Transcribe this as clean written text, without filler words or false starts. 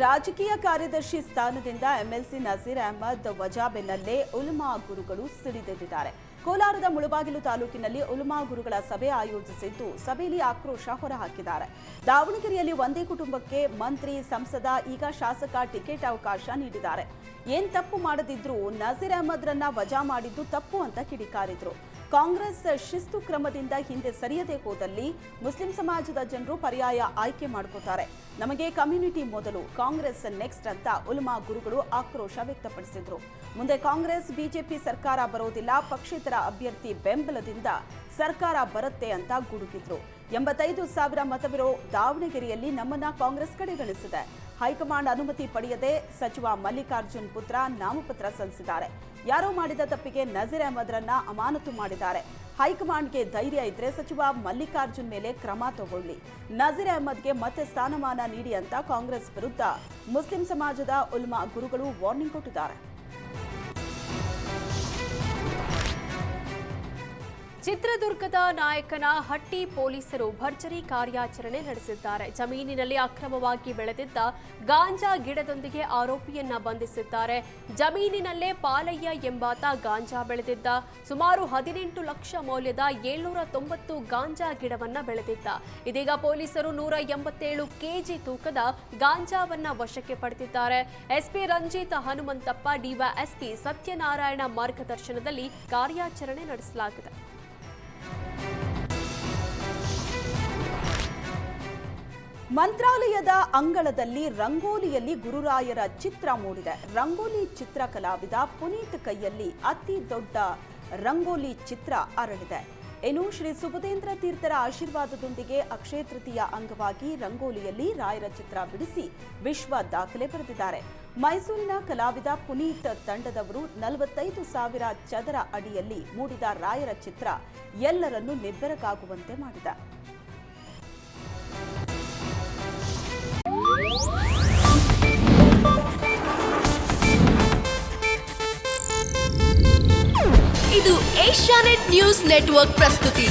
ರಾಜಕೀಯ ಕಾರ್ಯದರ್ಶಿ ಸ್ಥಾನದಿಂದ ಎಂಎಲ್ಸಿ ನಜೀರ್ ಅಹಮದ್ ವಜಾ ಬೆನ್ನಲ್ಲೇ ಉಲಮಾ ಗುರುಗಳು ಸಿಡಿದೆದ್ದಿದ್ದಾರೆ. ಕೋಲಾರದ ಮುಳಬಾಗಿಲು ತಾಲೂಕಿನಲ್ಲಿ ಉಲಮಾ ಗುರುಗಳ ಸಭೆ ಆಯೋಜಿಸಿದ್ದು, ಸಭೆಯಲ್ಲಿ ಆಕ್ರೋಶ ಹೊರಹಾಕಿದ್ದಾರೆ. ದಾವಣಗೆರೆಯಲ್ಲಿ ಒಂದೇ ಕುಟುಂಬಕ್ಕೆ ಮಂತ್ರಿ, ಸಂಸದ, ಈಗ ಶಾಸಕ ಟಿಕೆಟ್ ಅವಕಾಶ ನೀಡಿದ್ದಾರೆ. ಏನ್ ತಪ್ಪು ಮಾಡದಿದ್ರು ನಜೀರ್ ಅಹಮದ್ರನ್ನ ವಜಾ ಮಾಡಿದ್ದು ತಪ್ಪು ಅಂತ ಕಿಡಿಕಾರಿದ್ರು. ಕಾಂಗ್ರೆಸ್ ಶಿಸ್ತು ಕ್ರಮದಿಂದ ಹಿಂದೆ ಸರಿಯದೆ ಹೋದಲ್ಲಿ ಮುಸ್ಲಿಂ ಸಮಾಜದ ಜನರು ಪರ್ಯಾಯ ಆಯ್ಕೆ ಮಾಡ್ಕೋತಾರೆ. ನಮಗೆ ಕಮ್ಯುನಿಟಿ ಮೊದಲು, ಕಾಂಗ್ರೆಸ್ ನೆಕ್ಸ್ಟ್ ಅಂತ ಉಲಮಾ ಗುರುಗಳು ಆಕ್ರೋಶ ವ್ಯಕ್ತಪಡಿಸಿದ್ರು. ಮುಂದೆ ಕಾಂಗ್ರೆಸ್ ಬಿಜೆಪಿ ಸರ್ಕಾರ ಬರೋದಿಲ್ಲ, ಪಕ್ಷೇತರ ಅಭ್ಯರ್ಥಿ ಬೆಂಬಲದಿಂದ ಸರ್ಕಾರ ಬರುತ್ತೆ ಅಂತ ಗುಡುಗಿದ್ರು. 85,000 ಮತವಿರೋ ದಾವಣಗೆರೆಯಲ್ಲಿ ನಮ್ಮನ್ನ ಕಾಂಗ್ರೆಸ್ ಕಡೆಗಣಿಸಿದೆ. ಹೈಕಮಾಂಡ್ ಅನುಮತಿ ಪಡೆಯದೆ ಸಚಿವ ಮಲ್ಲಿಕಾರ್ಜುನ್ ಪುತ್ರ ನಾಮಪತ್ರ ಸಲ್ಲಿಸಿದ್ದಾರೆ. ಯಾರೋ ಮಾಡಿದ ತಪ್ಪಿಗೆ ನಜೀರ್ ಅಹಮದ್ರನ್ನ ಅಮಾನತು ಮಾಡಿದ್ದಾರೆ. ಹೈಕಮಾಂಡ್ಗೆ ಧೈರ್ಯ ಇದ್ರೆ ಸಚಿವ ಮಲ್ಲಿಕಾರ್ಜುನ್ ಮೇಲೆ ಕ್ರಮ ತಗೊಳ್ಳಿ, ನಜೀರ್ ಅಹಮದ್ಗೆ ಮತ್ತೆ ಸ್ಥಾನಮಾನ ನೀಡಿ ಅಂತ ಕಾಂಗ್ರೆಸ್ ವಿರುದ್ಧ ಮುಸ್ಲಿಂ ಸಮಾಜದ ಉಲಮಾ ಗುರುಗಳು ವಾರ್ನಿಂಗ್ ಕೊಟ್ಟಿದ್ದಾರೆ. ಚಿತ್ರದುರ್ಗದ ನಾಯಕನಹಟ್ಟಿ ಪೊಲೀಸರು ಭರ್ಜರಿ ಕಾರ್ಯಾಚರಣೆ ನಡೆಸಿದ್ದಾರೆ. ಜಮೀನಿನಲ್ಲಿ ಅಕ್ರಮವಾಗಿ ಬೆಳೆದಿದ್ದ ಗಾಂಜಾ ಗಿಡದೊಂದಿಗೆ ಆರೋಪಿಯನ್ನ ಬಂಧಿಸಿದ್ದಾರೆ. ಜಮೀನಿನಲ್ಲೇ ಪಾಲಯ್ಯ ಎಂಬಾತ ಗಾಂಜಾ ಬೆಳೆದಿದ್ದ. ಸುಮಾರು 18 ಲಕ್ಷ ಮೌಲ್ಯದ 790 ಗಾಂಜಾ ಗಿಡವನ್ನ ಬೆಳೆದಿದ್ದ. ಇದೀಗ ಪೊಲೀಸರು 187 ಕೆಜಿ ತೂಕದ ಗಾಂಜಾವನ್ನ ವಶಕ್ಕೆ ಪಡೆದಿದ್ದಾರೆ. ಎಸ್ಪಿ ರಂಜಿತ್ ಹನುಮಂತಪ್ಪ, ಡಿವೈಎಸ್ಪಿ ಸತ್ಯನಾರಾಯಣ ಮಾರ್ಗದರ್ಶನದಲ್ಲಿ ಕಾರ್ಯಾಚರಣೆ ನಡೆಸಲಾಗಿದೆ. ಮಂತ್ರಾಲಯದ ಅಂಗಳದಲ್ಲಿ ರಂಗೋಲಿಯಲ್ಲಿ ಗುರುರಾಯರ ಚಿತ್ರ ಮೂಡಿದೆ. ರಂಗೋಲಿ ಚಿತ್ರ ಕಲಾವಿದ ಪುನೀತ್ ಕೈಯಲ್ಲಿ ಅತಿ ದೊಡ್ಡ ರಂಗೋಲಿ ಚಿತ್ರ ಅರಳಿದೆ. ಇನ್ನು ಶ್ರೀ ಸುಬುಧೇಂದ್ರ ತೀರ್ಥರ ಆಶೀರ್ವಾದದೊಂದಿಗೆ ಅಕ್ಷಯ ತೃತೀಯ ಅಂಗವಾಗಿ ರಂಗೋಲಿಯಲ್ಲಿ ರಾಯರ ಚಿತ್ರ ಬಿಡಿಸಿ ವಿಶ್ವ ದಾಖಲೆ ಬರೆದಿದ್ದಾರೆ. ಮೈಸೂರಿನ ಕಲಾವಿದ ಪುನೀತ್ ತಂಡದವರು 45,000 ಚದರ ಅಡಿಯಲ್ಲಿ ಮೂಡಿದ ರಾಯರ ಚಿತ್ರ ಎಲ್ಲರನ್ನೂ ನಿಬ್ಬೆರಗಾಗುವಂತೆ ಮಾಡಿದೆ. ಇದು ಏಷ್ಯಾನೆಟ್ ನ್ಯೂಸ್ ನೆಟ್ವರ್ಕ್ ಪ್ರಸ್ತುತಿ.